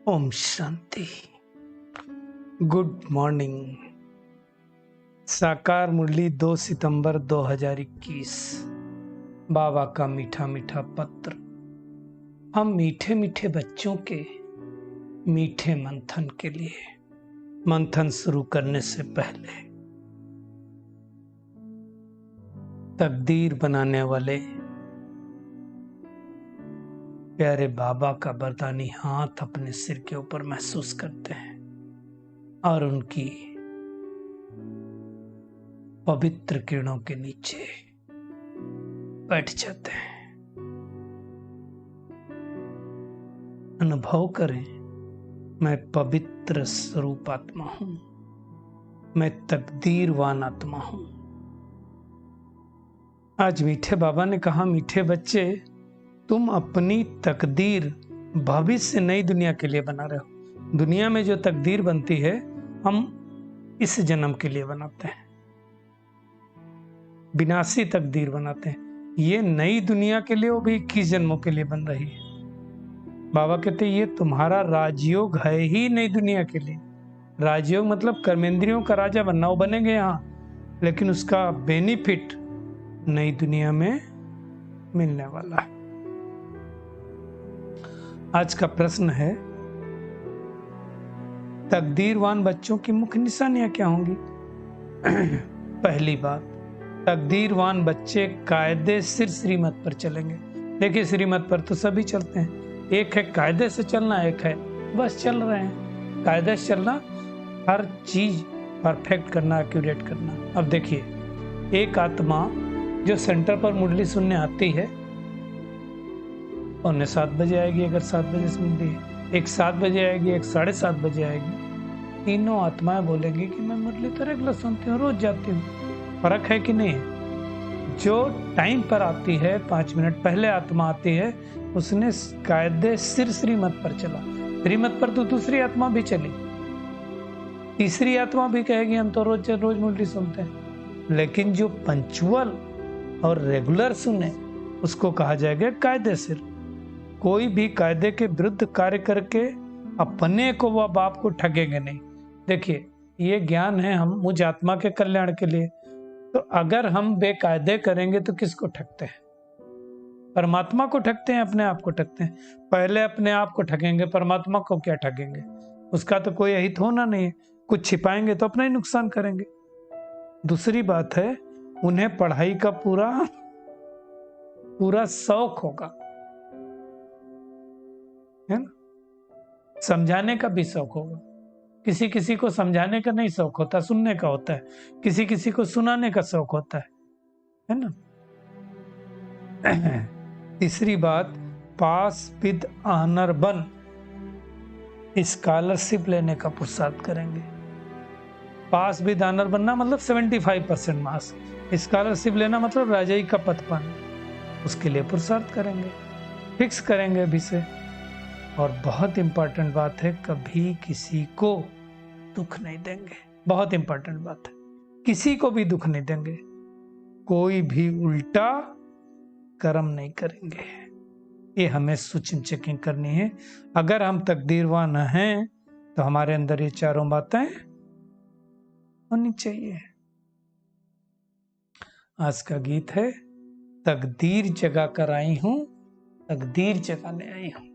Om Shanti. Good morning. साकार मुरली 2 सितंबर 2021। बाबा का मीठा मीठा पत्र। हम मीठे मीठे बच्चों के मीठे मंथन के लिए मंथन शुरू करने से पहले तकदीर बनाने वाले प्यारे बाबा का बरदानी हाथ अपने सिर के ऊपर महसूस करते हैं और उनकी पवित्र किरणों के नीचे बैठ जाते हैं। अनुभव करें, मैं पवित्र स्वरूप आत्मा हूं, मैं तकदीरवान आत्मा हूं। आज मीठे बाबा ने कहा, मीठे बच्चे, तुम अपनी तकदीर भविष्य नई दुनिया के लिए बना रहे हो। दुनिया में जो तकदीर बनती है हम इस जन्म के लिए बनाते हैं, विनाशी तकदीर बनाते हैं। ये नई दुनिया के लिए, वो भी 21 जन्मों के लिए बन रही है। बाबा कहते ये तुम्हारा राजयोग है ही नई दुनिया के लिए। राजयोग मतलब कर्मेंद्रियों का राजा बनना, वो बनेंगे यहाँ, लेकिन उसका बेनिफिट नई दुनिया में मिलने वाला है। आज का प्रश्न है, तकदीरवान बच्चों की मुख्य निशानियां क्या होंगी? पहली बात, तकदीरवान बच्चे कायदे सिर श्रीमत पर चलेंगे। देखिए, श्रीमत पर तो सभी चलते हैं। एक है कायदे से चलना, एक है बस चल रहे हैं। कायदे से चलना, हर चीज परफेक्ट करना, एक्यूरेट करना। अब देखिए, एक आत्मा जो सेंटर पर मुरली सुनने आती है, 7:15 बजे आएगी, अगर 7 बजे सुन रही है, एक 7 बजे आएगी, एक 7:30 बजे आएगी। तीनों आत्माएं बोलेंगी कि मैं मुरली तो रेगुलर सुनती हूँ, रोज जाती हूँ। फर्क है कि नहीं है? जो टाइम पर आती है, 5 मिनट पहले आत्मा आती है, उसने कायदे सिर श्रीमत पर चला। श्रीमत पर तो दूसरी आत्मा भी चली, तीसरी आत्मा भी कहेगी हम तो रोज मुरली सुनते हैं। लेकिन जो पंचुअल और रेगुलर सुने, उसको कहा जाएगा कायदे सिर। कोई भी कायदे के विरुद्ध कार्य करके अपने को व बाप को ठगेंगे नहीं। देखिए, ये ज्ञान है हम मुझ आत्मा के कल्याण के लिए। तो अगर हम बेकायदे करेंगे तो किसको ठगते हैं? परमात्मा को ठगते हैं, अपने आप को ठगते हैं। पहले अपने आप को ठगेंगे, परमात्मा को क्या ठगेंगे? उसका तो कोई हित होना नहीं है। कुछ छिपाएंगे तो अपना ही नुकसान करेंगे। दूसरी बात है, उन्हें पढ़ाई का पूरा शौक होगा, है ना? समझाने का भी शौक होगा। किसी किसी को समझाने का नहीं शौक होता, सुनने का होता है। किसी किसी को सुनाने का शौक होता है ना? तीसरी बात, पास विद ऑनर बन स्कॉलरशिप लेने का पुरुषार्थ करेंगे। पास विद ऑनर बनना मतलब 75% मार्क्स, स्कॉलरशिप लेना मतलब राजाई का पद पाना। उसके लिए पुरुषार्थ करेंगे, फिक्स करेंगे अभी से। और बहुत इंपॉर्टेंट बात है, कभी किसी को दुख नहीं देंगे। बहुत इंपॉर्टेंट बात है, किसी को भी दुख नहीं देंगे। कोई भी उल्टा कर्म नहीं करेंगे। ये हमें सूक्ष्म चेकिंग करनी है। अगर हम तकदीरवान हैं तो हमारे अंदर ये चारों बातें होनी चाहिए। आज का गीत है, तकदीर जगा कर आई हूं, तकदीर जगाने आई हूं।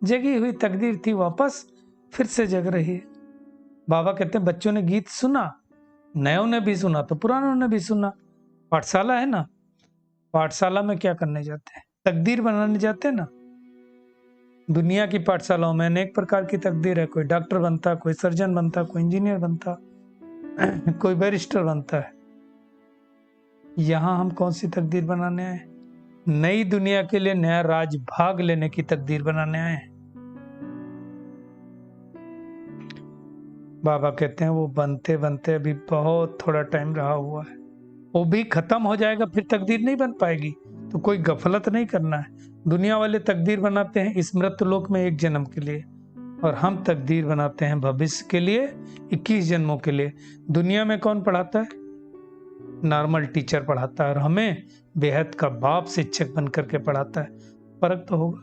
जगी हुई तकदीर थी, वापस फिर से जग रही है। बाबा कहते हैं, बच्चों ने गीत सुना, नयों ने भी सुना तो पुरानों ने भी सुना। पाठशाला है ना, पाठशाला में क्या करने जाते हैं? तकदीर बनाने जाते हैं ना। दुनिया की पाठशालाओं में अनेक प्रकार की तकदीर है। कोई डॉक्टर बनता, कोई सर्जन बनता, कोई इंजीनियर बनता, कोई बैरिस्टर बनता है। यहां हम कौन सी तकदीर बनाने आए? नई दुनिया के लिए नया राज भाग लेने की तकदीर बनाने आए हैं। बाबा कहते हैं, वो बनते बनते अभी बहुत थोड़ा टाइम रहा हुआ है, वो भी खत्म हो जाएगा, फिर तकदीर नहीं बन पाएगी। तो कोई गफलत नहीं करना है। दुनिया वाले तकदीर बनाते हैं इस मृत्युलोक में 1 जन्म के लिए, और हम तकदीर बनाते हैं भविष्य के लिए 21 जन्मों के लिए। दुनिया में कौन पढ़ाता है? नॉर्मल टीचर पढ़ाता है, और हमें बेहद का बाप शिक्षक बन करके पढ़ाता है। फर्क तो होगा।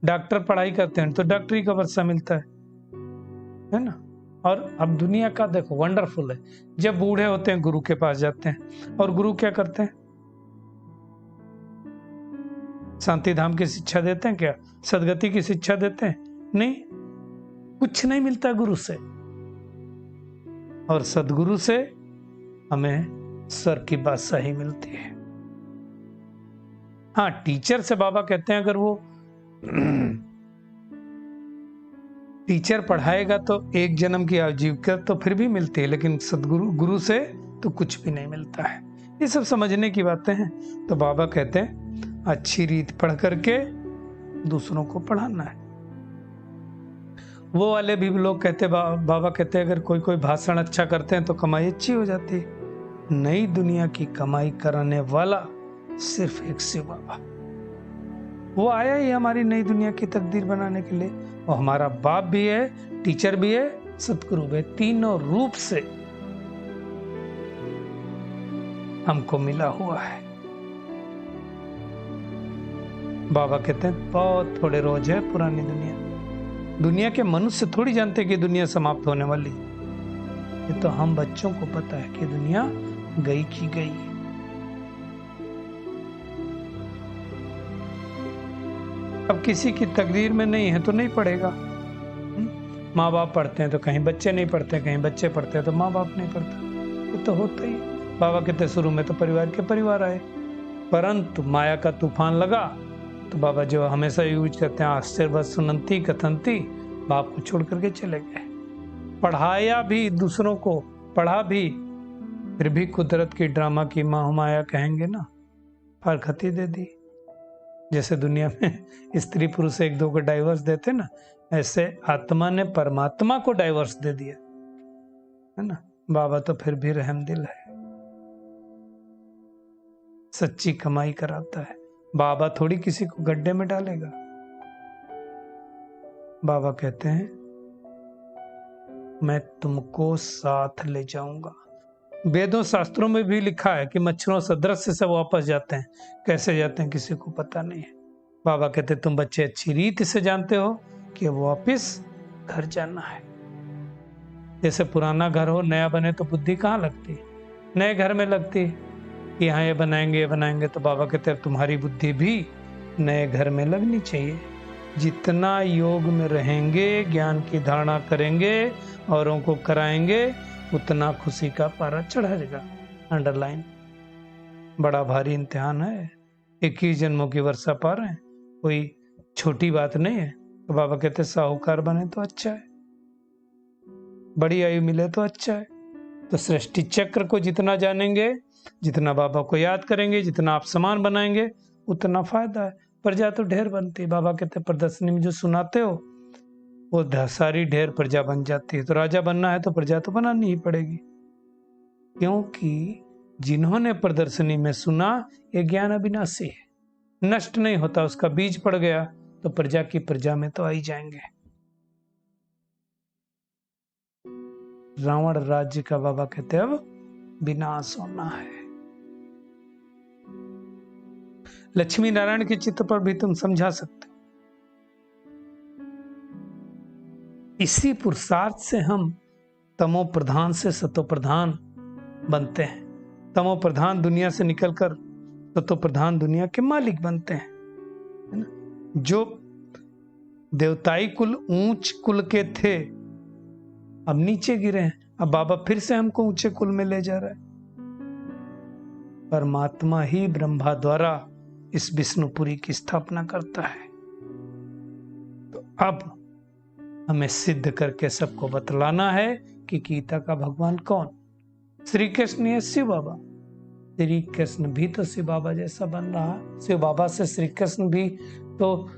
डॉक्टर पढ़ाई करते हैं तो डॉक्टरी का वर्षा मिलता है ना। और अब दुनिया का देखो वंडरफुल है, जब बूढ़े होते हैं गुरु के पास जाते हैं, और गुरु क्या करते हैं? शांति धाम की शिक्षा देते हैं क्या? सदगति की शिक्षा देते हैं? नहीं, कुछ नहीं मिलता गुरु से। और सदगुरु से हमें स्वर की बादशाही मिलती है। हाँ, टीचर से बाबा कहते हैं अगर वो टीचर पढ़ाएगा तो एक जन्म की आजीविका तो फिर भी मिलती है, लेकिन सदगुरु गुरु से तो कुछ भी नहीं मिलता है। ये सब समझने की बातें हैं। तो बाबा कहते हैं अच्छी रीत पढ़ करके दूसरों को पढ़ाना है। वो वाले भी लोग कहते बाबा कहते हैं अगर कोई भाषण अच्छा करते हैं तो कमाई अच्छी हो जाती है। नई दुनिया की कमाई कराने वाला सिर्फ एक शिव बाबा। वो आया ही हमारी नई दुनिया की तकदीर बनाने के लिए। वो हमारा बाप भी है, टीचर भी है, सतगुरु भी है। तीनों रूप से हमको मिला हुआ है। बाबा कहते हैं बहुत थोड़े रोज है पुरानी दुनिया के मनुष्य थोड़ी जानते कि दुनिया समाप्त होने वाली। ये तो हम बच्चों को पता है कि दुनिया गई की गई। अब किसी की तकदीर में नहीं है तो नहीं पढ़ेगा। माँ बाप पढ़ते हैं तो कहीं बच्चे नहीं पढ़ते, कहीं बच्चे पढ़ते हैं तो माँ बाप नहीं पढ़ते। ये तो होता ही। बाबा कहते शुरू में तो परिवार के परिवार आए, परंतु माया का तूफान लगा तो बाबा जो हमेशा यूज करते हैं आशीर्वाद सुनंती कथंती, बाप को छोड़ करके चले गए। पढ़ाया भी दूसरों को, पढ़ा भी, फिर भी कुदरत की ड्रामा की माया कहेंगे ना, हरकती दे दी। जैसे दुनिया में स्त्री पुरुष एक दो को डाइवर्स देते ना, ऐसे आत्मा ने परमात्मा को डाइवर्स दे दिया है ना। बाबा तो फिर भी रहम दिल है, सच्ची कमाई कराता है। बाबा थोड़ी किसी को गड्ढे में डालेगा। बाबा कहते हैं मैं तुमको साथ ले जाऊंगा। वेदों शास्त्रों में भी लिखा है कि मच्छरों सदृश से वापस जाते हैं। कैसे जाते हैं किसी को पता नहीं है। बाबा कहते तुम बच्चे अच्छी रीत से जानते हो कि वापस घर जाना है। जैसे पुराना घर हो, नया बने तो बुद्धि कहाँ लगती? नए घर में लगती कि यहाँ ये बनाएंगे। तो बाबा कहते हैं तुम्हारी बुद्धि भी नए घर में लगनी चाहिए। जितना योग में रहेंगे, ज्ञान की धारणा करेंगे, औरों को कराएंगे, उतना खुशी का पारा चढ़ेगा। अंडरलाइन। बड़ा भारी इम्तिहान है। 21 जन्मों की वर्षा पा रहे हैं, कोई छोटी बात नहीं है। तो बाबा कहते साहूकार बने तो अच्छा है, बड़ी आयु मिले तो अच्छा है। तो सृष्टि चक्र को जितना जानेंगे, जितना बाबा को याद करेंगे, जितना आप समान बनाएंगे, उतना फायदा है। प्रजा तो ढेर बनती है। बाबा कहते प्रदर्शनी में जो सुनाते हो वो सारी ढेर प्रजा बन जाती है। तो राजा बनना है तो प्रजा तो बनानी ही पड़ेगी, क्योंकि जिन्होंने प्रदर्शनी में सुना ये ज्ञान अविनाशी है, नष्ट नहीं होता। उसका बीज पड़ गया तो प्रजा की प्रजा में तो आ ही जाएंगे। रावण राज्य का बाबा कहते अब विनाश होना है। लक्ष्मी नारायण के चित्र पर भी तुम समझा सकते हो। इसी पुरुषार्थ से हम तमो प्रधान से सतो प्रधान बनते हैं। तमो प्रधान दुनिया से निकलकर सतो प्रधान दुनिया के मालिक बनते हैं, है ना। जो देवताई कुल ऊंच कुल के थे अब नीचे गिरे हैं। अब बाबा फिर से हमको ऊंचे कुल में ले जा रहा है। परमात्मा ही ब्रह्मा द्वारा इस विष्णुपुरी की स्थापना करता है। तो अब हमें सिद्ध करके सबको बतलाना है कि गीता का भगवान कौन? श्री कृष्ण है, शिव बाबा। श्री कृष्ण भी तो शिव बाबा जैसा बन रहा, शिव बाबा से श्री कृष्ण भी तो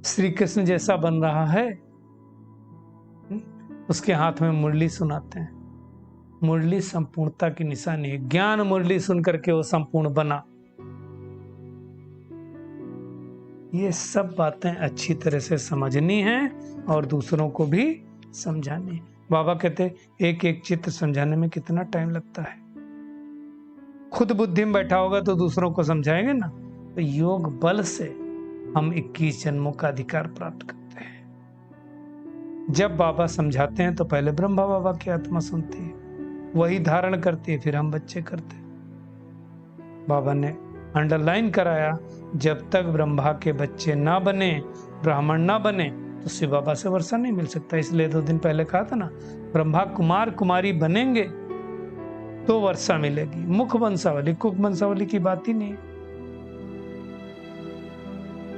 श्री कृष्ण जैसा बन रहा है। उसके हाथ में मुरली सुनाते हैं। मुरली संपूर्णता की निशानी है। ज्ञान मुरली सुन करके वो संपूर्ण बना। ये सब बातें अच्छी तरह से समझनी है और दूसरों को भी समझानी। बाबा कहते एक एक चित्र समझाने में कितना टाइम लगता है। खुद बुद्धि में बैठा होगा तो दूसरों को समझाएंगे ना। तो योग बल से हम 21 जन्मों का अधिकार प्राप्त करते हैं। जब बाबा समझाते हैं तो पहले ब्रह्मा बाबा की आत्मा सुनती है, वही धारण करती है, फिर हम बच्चे करते हैं। बाबा ने अंडरलाइन कराया, जब तक ब्रह्मा के बच्चे ना बने, ब्राह्मण ना बने, तो शिव बाबा से वर्षा नहीं मिल सकता। इसलिए 2 दिन पहले कहा था ना, ब्रह्मा कुमार कुमारी बनेंगे तो वर्षा मिलेगी। मुख वंशावली कुक वंशावली की बात ही नहीं है।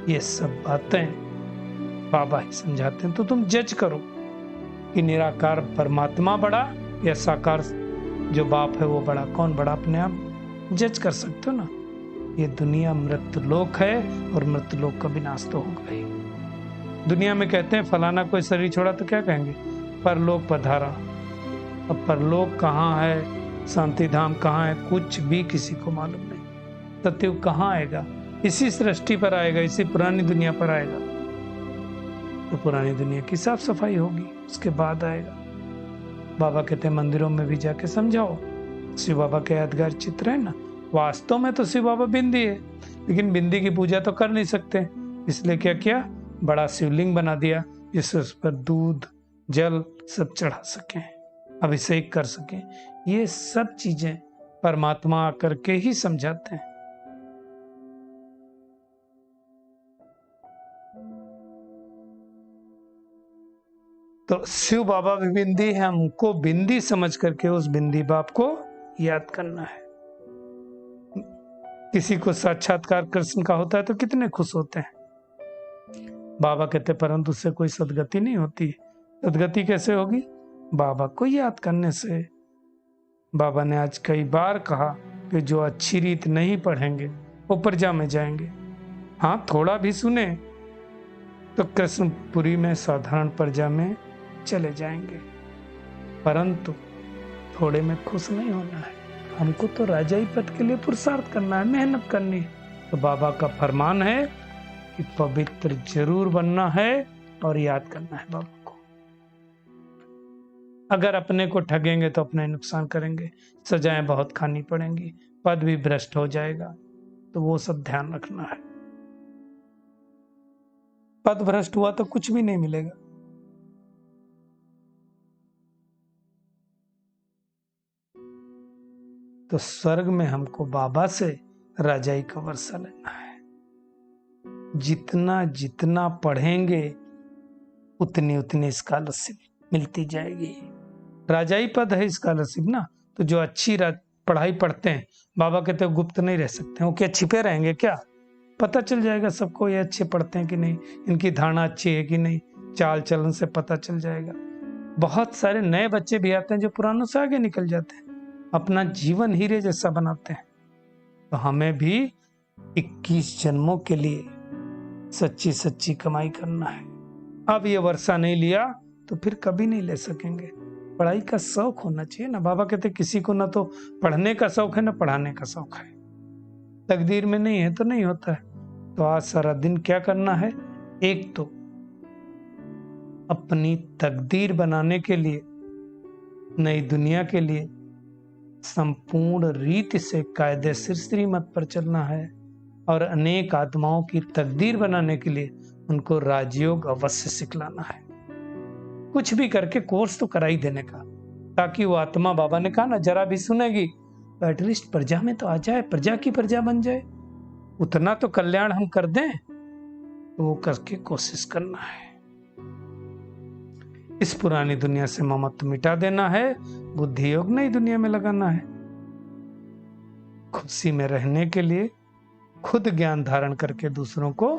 ये सब बातें बाबा ही समझाते हैं। तो तुम जज करो कि निराकार परमात्मा बड़ा या साकार जो बाप है वो बड़ा, कौन बड़ा, अपने आप जज कर सकते हो ना। ये दुनिया मृत्युलोक है और मृत्युलोक का विनाश तो होगा ही। दुनिया में कहते हैं फलाना कोई शरीर छोड़ा तो क्या कहेंगे, परलोक पधारा। अब परलोक कहाँ है, शांति धाम कहाँ है, कुछ भी किसी को मालूम नहीं। सत्युग कहाँ आएगा, इसी सृष्टि पर आएगा, इसी पुरानी दुनिया पर आएगा। तो पुरानी दुनिया की साफ सफाई होगी, उसके बाद आएगा। बाबा कहते हैं मंदिरों में भी जाके समझाओ, शिव बाबा के यादगार चित्र है ना। वास्तव में तो शिव बाबा बिंदी है, लेकिन बिंदी की पूजा तो कर नहीं सकते, इसलिए क्या किया, बड़ा शिवलिंग बना दिया, जिससे उस पर दूध जल सब चढ़ा सकें, अभिषेक कर सकें। ये सब चीजें परमात्मा आकर के ही समझाते हैं। तो शिव बाबा भी बिंदी है, हमको बिंदी समझ करके उस बिंदी बाप को याद करना है। किसी को साक्षात्कार कृष्ण का होता है तो कितने खुश होते हैं। बाबा कहते परंतु उससे कोई सदगति नहीं होती। सदगति कैसे होगी, बाबा को याद करने से। बाबा ने आज कई बार कहा कि जो अच्छी रीत नहीं पढ़ेंगे वो प्रजा में जाएंगे। हाँ, थोड़ा भी सुने तो कृष्णपुरी में साधारण प्रजा में चले जाएंगे, परंतु थोड़े में खुश नहीं होना है। हमको तो राजाई पद के लिए पुरुषार्थ करना है, मेहनत करनी है। तो बाबा का फरमान है कि पवित्र जरूर बनना है और याद करना है बाबा को। अगर अपने को ठगेंगे तो अपना ही नुकसान करेंगे, सजाएं बहुत खानी पड़ेंगी, पद भी भ्रष्ट हो जाएगा। तो वो सब ध्यान रखना है। पद भ्रष्ट हुआ तो कुछ भी नहीं मिलेगा। तो स्वर्ग में हमको बाबा से राजाई का वर्षा लेना है। जितना जितना पढ़ेंगे उतनी उतनी स्कॉलरशिप मिलती जाएगी। राजाई पद है स्कॉलरशिप ना, तो जो अच्छी पढ़ाई पढ़ते हैं, बाबा कहते हैं गुप्त नहीं रह सकते। वो क्या छिपे रहेंगे क्या, पता चल जाएगा सबको ये अच्छे पढ़ते हैं कि नहीं, इनकी धारणा अच्छी है कि नहीं, चाल चलन से पता चल जाएगा। बहुत सारे नए बच्चे भी आते हैं जो पुरानों से आगे निकल जाते हैं, अपना जीवन हीरे जैसा बनाते हैं। तो हमें भी 21 जन्मों के लिए सच्ची सच्ची कमाई करना है। अब ये वर्षा नहीं लिया तो फिर कभी नहीं ले सकेंगे। पढ़ाई का शौक होना चाहिए ना। बाबा कहते किसी को ना तो पढ़ने का शौक है ना पढ़ाने का शौक है। तकदीर में नहीं है तो नहीं होता है। तो आज सारा दिन क्या करना है, एक तो अपनी तकदीर बनाने के लिए, नई दुनिया के लिए संपूर्ण रीति से कायदे से श्रीमत पर चलना है, और अनेक आत्माओं की तकदीर बनाने के लिए उनको राजयोग अवश्य सिखलाना है। कुछ भी करके कोर्स तो करा ही देने का, ताकि वो आत्मा, बाबा ने कहा ना, जरा भी सुनेगी तो एटलीस्ट प्रजा में तो आ जाए, प्रजा की प्रजा बन जाए। उतना तो कल्याण हम कर दें, तो वो करके कोशिश करना है। इस पुरानी दुनिया से ममत्व मिटा देना है, बुद्धि योग नई दुनिया में लगाना है। खुशी में रहने के लिए खुद ज्ञान धारण करके दूसरों को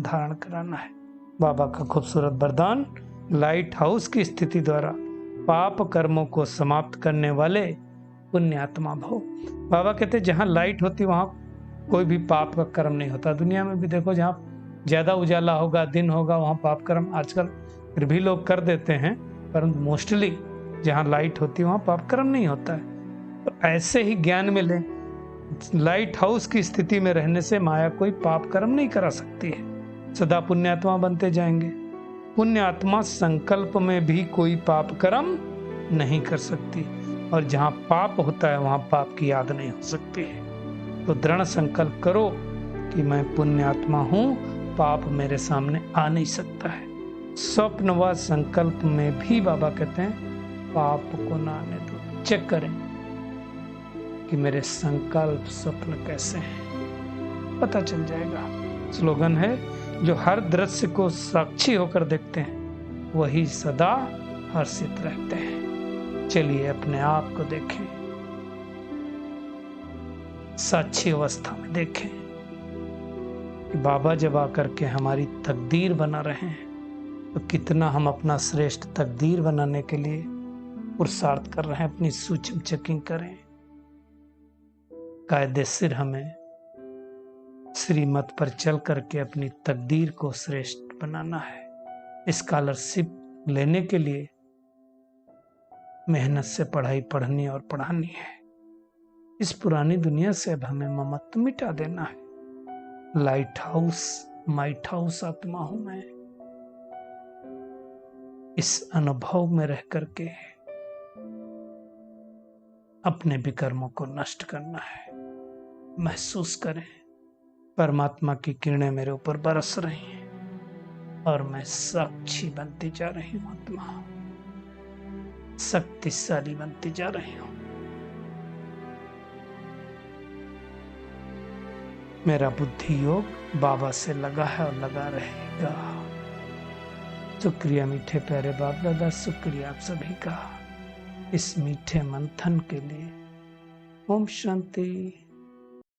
धारण कराना है। बाबा का खूबसूरत वरदान, लाइट हाउस की स्थिति द्वारा पाप कर्मों को समाप्त करने वाले पुण्यात्मा भव। बाबा कहते जहां लाइट होती वहां कोई भी पाप का कर्म नहीं होता। दुनिया में भी देखो, जहां ज्यादा उजाला होगा, दिन होगा, वहां पाप कर्म आजकल फिर भी लोग कर देते हैं, परंतु मोस्टली जहां लाइट होती है वहां पाप कर्म नहीं होता है। तो ऐसे ही ज्ञान मिले, लाइट हाउस की स्थिति में रहने से माया कोई पाप कर्म नहीं करा सकती है, सदा पुण्यात्मा बनते जाएंगे। पुण्यात्मा संकल्प में भी कोई पाप कर्म नहीं कर सकती, और जहां पाप होता है वहां पाप की याद नहीं हो सकती है। तो दृढ़ संकल्प करो कि मैं पुण्यात्मा हूं, पाप मेरे सामने आ नहीं सकता है। स्वप्न व संकल्प में भी बाबा कहते हैं पाप को ना आने दो। चेक करें कि मेरे संकल्प स्वप्न कैसे हैं, पता चल जाएगा। स्लोगन है, जो हर दृश्य को साक्षी होकर देखते हैं वही सदा हर्षित रहते हैं। चलिए अपने आप को देखें, साक्षी अवस्था में देखें कि बाबा जब आकर के हमारी तकदीर बना रहे हैं तो कितना हम अपना श्रेष्ठ तकदीर बनाने के लिए पुरुषार्थ कर रहे हैं। अपनी सूक्ष्म चेकिंग करें। कायदे सिर हमें श्रीमत पर चल करके अपनी तकदीर को श्रेष्ठ बनाना है। स्कॉलरशिप लेने के लिए मेहनत से पढ़ाई पढ़नी और पढ़ानी है। इस पुरानी दुनिया से अब हमें ममत्व मिटा देना है। लाइट हाउस माइट हाउस आत्मा हूं मैं। इस अनुभव में रह करके अपने विकर्मों को नष्ट करना है। महसूस करें परमात्मा की किरणें मेरे ऊपर बरस रही हैं और मैं साक्षी बनती जा रही हूं। आत्मा शक्तिशाली बनती जा रही हूं। मेरा बुद्धि योग बाबा से लगा है और लगा रहेगा। शुक्रिया मीठे प्यारे बाप दादा, शुक्रिया आप सभी का इस मीठे मंथन के लिए। ओम शांति।